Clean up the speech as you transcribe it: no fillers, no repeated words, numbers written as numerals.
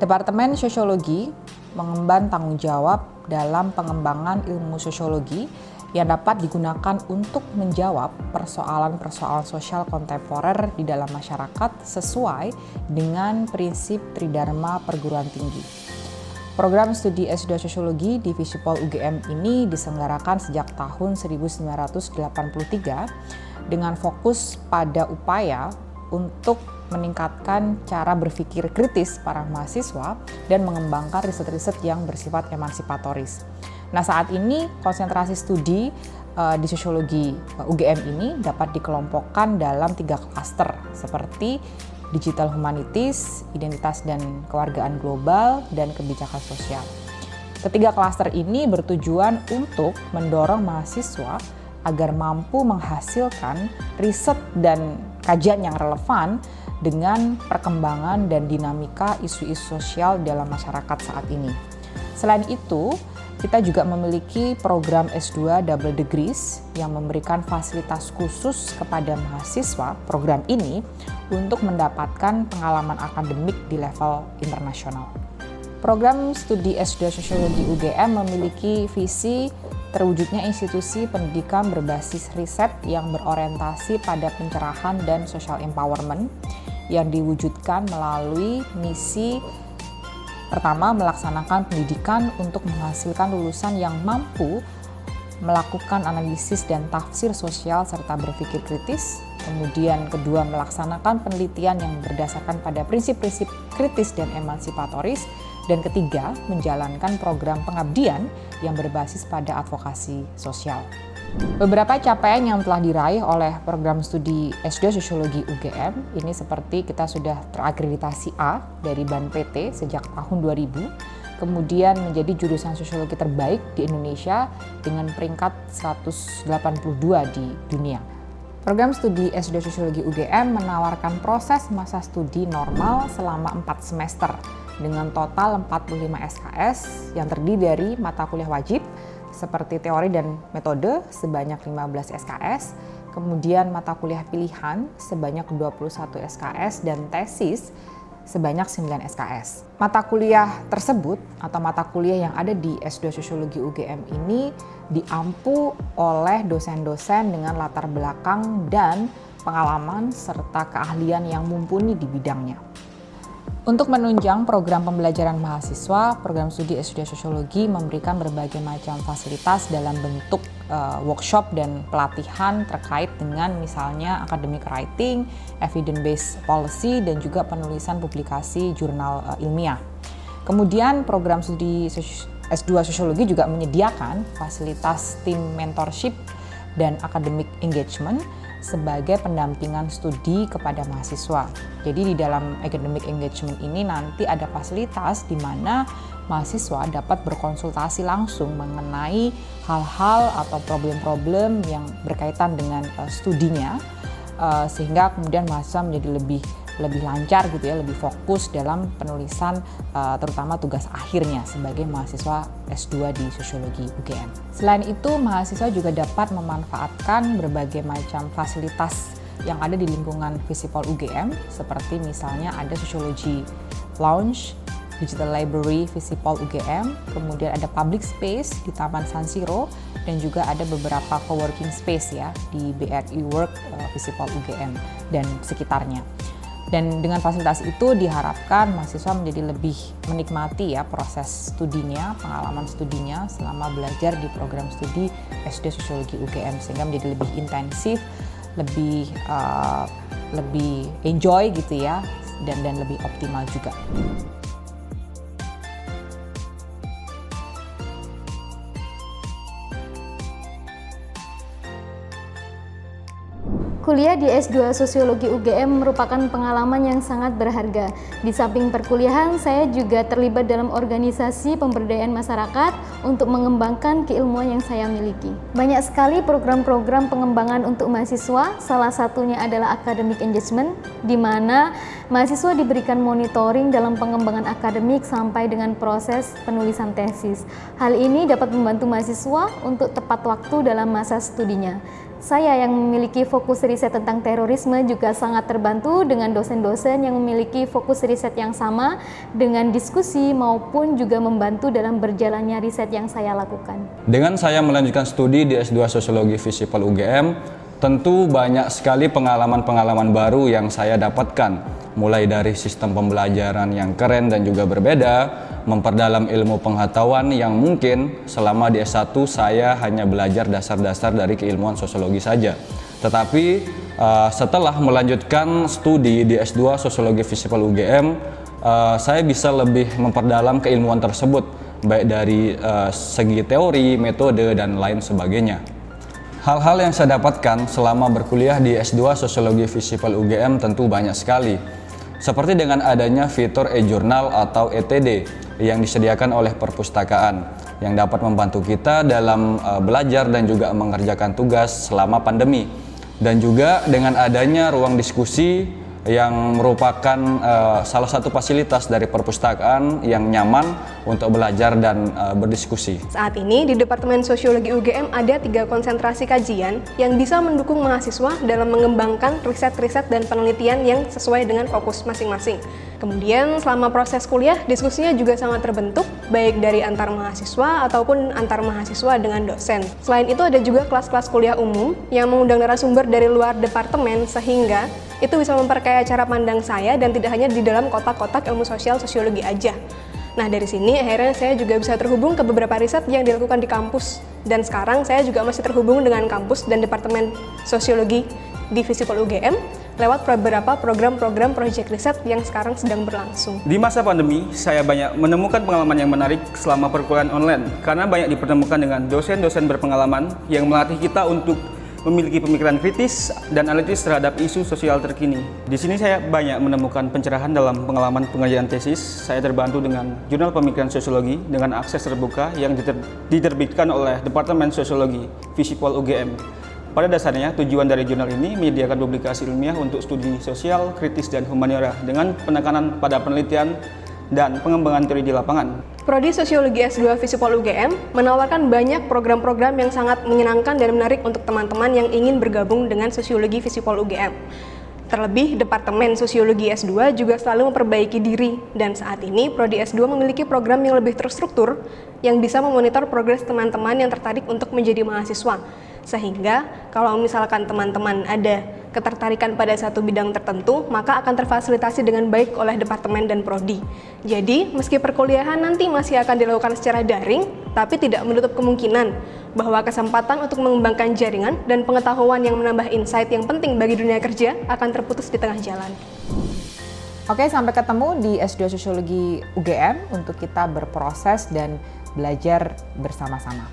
Departemen Sosiologi mengemban tanggung jawab dalam pengembangan ilmu sosiologi yang dapat digunakan untuk menjawab persoalan-persoalan sosial kontemporer di dalam masyarakat sesuai dengan prinsip Tridharma perguruan tinggi. Program studi S2 Sosiologi di Visipol UGM ini diselenggarakan sejak tahun 1983 dengan fokus pada upaya untuk meningkatkan cara berpikir kritis para mahasiswa dan mengembangkan riset-riset yang bersifat emansipatoris. Nah, saat ini konsentrasi studi di sosiologi UGM ini dapat dikelompokkan dalam 3 klaster seperti digital humanities, identitas dan kewargaan global, dan kebijakan sosial. Ketiga klaster ini bertujuan untuk mendorong mahasiswa agar mampu menghasilkan riset dan kajian yang relevan dengan perkembangan dan dinamika isu-isu sosial dalam masyarakat saat ini. Selain itu, kita juga memiliki program S2 Double Degrees yang memberikan fasilitas khusus kepada mahasiswa program ini untuk mendapatkan pengalaman akademik di level internasional. Program studi S2 Sosiologi UGM memiliki visi terwujudnya institusi pendidikan berbasis riset yang berorientasi pada pencerahan dan social empowerment yang diwujudkan melalui misi pertama, melaksanakan pendidikan untuk menghasilkan lulusan yang mampu melakukan analisis dan tafsir sosial serta berpikir kritis. Kemudian kedua, melaksanakan penelitian yang berdasarkan pada prinsip-prinsip kritis dan emansipatoris. Dan ketiga, menjalankan program pengabdian yang berbasis pada advokasi sosial. Beberapa capaian yang telah diraih oleh program studi S2 Sosiologi UGM ini seperti kita sudah terakreditasi A dari BAN PT sejak tahun 2000, kemudian menjadi jurusan sosiologi terbaik di Indonesia dengan peringkat 182 di dunia. Program studi S2 Sosiologi UGM menawarkan proses masa studi normal selama 4 semester dengan total 45 SKS yang terdiri dari mata kuliah wajib seperti teori dan metode sebanyak 15 SKS, kemudian mata kuliah pilihan sebanyak 21 SKS dan tesis sebanyak 9 SKS. Mata kuliah tersebut atau mata kuliah yang ada di S2 Sosiologi UGM ini diampu oleh dosen-dosen dengan latar belakang dan pengalaman serta keahlian yang mumpuni di bidangnya. Untuk menunjang program pembelajaran mahasiswa, program studi S2 Sosiologi memberikan berbagai macam fasilitas dalam bentuk workshop dan pelatihan terkait dengan misalnya academic writing, evidence-based policy, dan juga penulisan publikasi jurnal ilmiah. Kemudian program studi S2 Sosiologi juga menyediakan fasilitas tim mentorship dan academic engagement sebagai pendampingan studi kepada mahasiswa. Jadi di dalam academic engagement ini nanti ada fasilitas di mana mahasiswa dapat berkonsultasi langsung mengenai hal-hal atau problem-problem yang berkaitan dengan studinya, sehingga kemudian mahasiswa menjadi lebih lancar gitu ya, lebih fokus dalam penulisan terutama tugas akhirnya sebagai mahasiswa S2 di Sosiologi UGM. Selain itu, mahasiswa juga dapat memanfaatkan berbagai macam fasilitas yang ada di lingkungan Visipol UGM seperti misalnya ada Sosiologi Lounge, Digital Library Visipol UGM, kemudian ada public space di Taman San Siro, dan juga ada beberapa co-working space ya di BRI Work Visipol UGM dan sekitarnya. Dan dengan fasilitas itu diharapkan mahasiswa menjadi lebih menikmati ya proses studinya, pengalaman studinya selama belajar di program studi S2 Sosiologi UGM sehingga menjadi lebih intensif, lebih enjoy gitu ya dan lebih optimal juga. Kuliah di S2 Sosiologi UGM merupakan pengalaman yang sangat berharga. Di samping perkuliahan, saya juga terlibat dalam organisasi pemberdayaan masyarakat untuk mengembangkan keilmuan yang saya miliki. Banyak sekali program-program pengembangan untuk mahasiswa, salah satunya adalah academic engagement, di mana mahasiswa diberikan monitoring dalam pengembangan akademik sampai dengan proses penulisan tesis. Hal ini dapat membantu mahasiswa untuk tepat waktu dalam masa studinya. Saya yang memiliki fokus riset tentang terorisme juga sangat terbantu dengan dosen-dosen yang memiliki fokus riset yang sama dengan diskusi maupun juga membantu dalam berjalannya riset yang saya lakukan. Dengan saya melanjutkan studi di S2 Sosiologi Visipol UGM, tentu banyak sekali pengalaman-pengalaman baru yang saya dapatkan, mulai dari sistem pembelajaran yang keren dan juga berbeda, memperdalam ilmu pengetahuan yang mungkin selama di S1 saya hanya belajar dasar-dasar dari keilmuan sosiologi saja. Tetapi setelah melanjutkan studi di S2 Sosiologi Visipol UGM, saya bisa lebih memperdalam keilmuan tersebut, baik dari segi teori, metode, dan lain sebagainya. Hal-hal yang saya dapatkan selama berkuliah di S2 Sosiologi Visipol UGM tentu banyak sekali. Seperti dengan adanya fitur e-jurnal atau ETD yang disediakan oleh perpustakaan yang dapat membantu kita dalam belajar dan juga mengerjakan tugas selama pandemi. Dan juga dengan adanya ruang diskusi yang merupakan salah satu fasilitas dari perpustakaan yang nyaman untuk belajar dan berdiskusi. Saat ini di Departemen Sosiologi UGM ada 3 konsentrasi kajian yang bisa mendukung mahasiswa dalam mengembangkan riset-riset dan penelitian yang sesuai dengan fokus masing-masing. Kemudian selama proses kuliah, diskusinya juga sangat terbentuk, baik dari antar mahasiswa ataupun antar mahasiswa dengan dosen. Selain itu ada juga kelas-kelas kuliah umum yang mengundang narasumber dari luar departemen, sehingga itu bisa memperkaya cara pandang saya dan tidak hanya di dalam kotak-kotak ilmu sosial sosiologi aja. Nah, dari sini akhirnya saya juga bisa terhubung ke beberapa riset yang dilakukan di kampus. Dan sekarang saya juga masih terhubung dengan kampus dan Departemen Sosiologi di Visipol UGM lewat beberapa program-program proyek riset yang sekarang sedang berlangsung. Di masa pandemi, saya banyak menemukan pengalaman yang menarik selama perkuliahan online karena banyak dipertemukan dengan dosen-dosen berpengalaman yang melatih kita untuk memiliki pemikiran kritis dan analitis terhadap isu sosial terkini. Di sini saya banyak menemukan pencerahan dalam pengalaman pengerjaan tesis. Saya terbantu dengan Jurnal Pemikiran Sosiologi dengan akses terbuka yang diterbitkan oleh Departemen Sosiologi Visipol UGM. Pada dasarnya, tujuan dari jurnal ini menyediakan publikasi ilmiah untuk studi sosial, kritis, dan humaniora dengan penekanan pada penelitian dan pengembangan teori di lapangan. Prodi Sosiologi S2 Visipol UGM menawarkan banyak program-program yang sangat menyenangkan dan menarik untuk teman-teman yang ingin bergabung dengan Sosiologi Visipol UGM. Terlebih, Departemen Sosiologi S2 juga selalu memperbaiki diri, dan saat ini Prodi S2 memiliki program yang lebih terstruktur yang bisa memonitor progres teman-teman yang tertarik untuk menjadi mahasiswa. Sehingga, kalau misalkan teman-teman ada ketertarikan pada satu bidang tertentu, maka akan terfasilitasi dengan baik oleh Departemen dan Prodi. Jadi, meski perkuliahan nanti masih akan dilakukan secara daring, tapi tidak menutup kemungkinan bahwa kesempatan untuk mengembangkan jaringan dan pengetahuan yang menambah insight yang penting bagi dunia kerja akan terputus di tengah jalan. Oke, sampai ketemu di S2 Sosiologi UGM untuk kita berproses dan belajar bersama-sama.